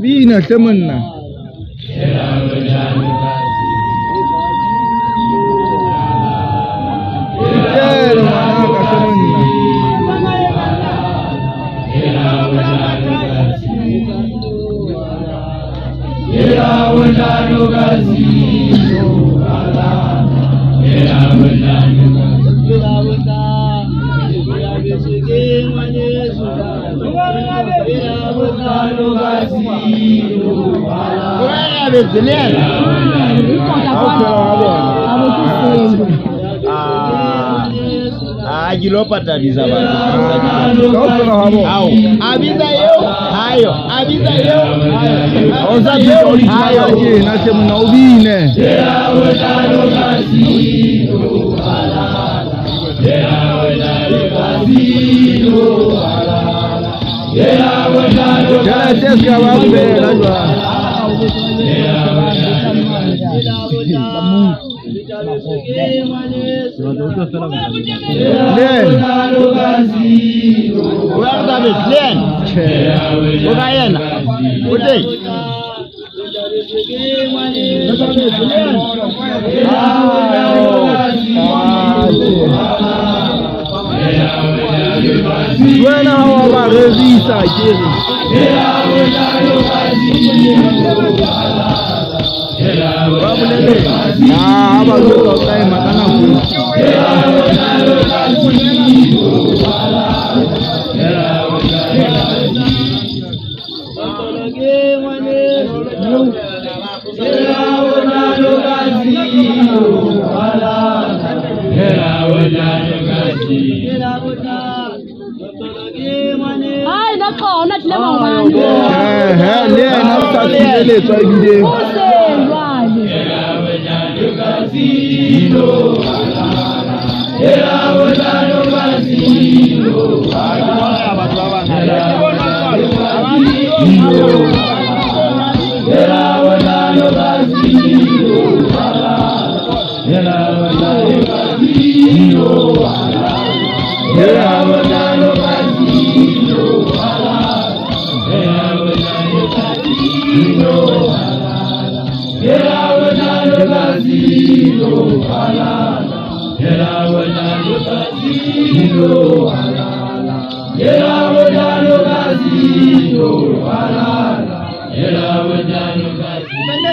Bina temenna. Jero manaka temenna. Agilopata dizabana. Abiza yo, hayo. Abiza yo, hayo. Ozabizo hayo. Nase muna ubine. Jana teska wambe najwa. Bueno, vamos a revisar aquí. Ai, đã có nát lên bằng bàn. Lên nó ta chỉ để cho đi. Benda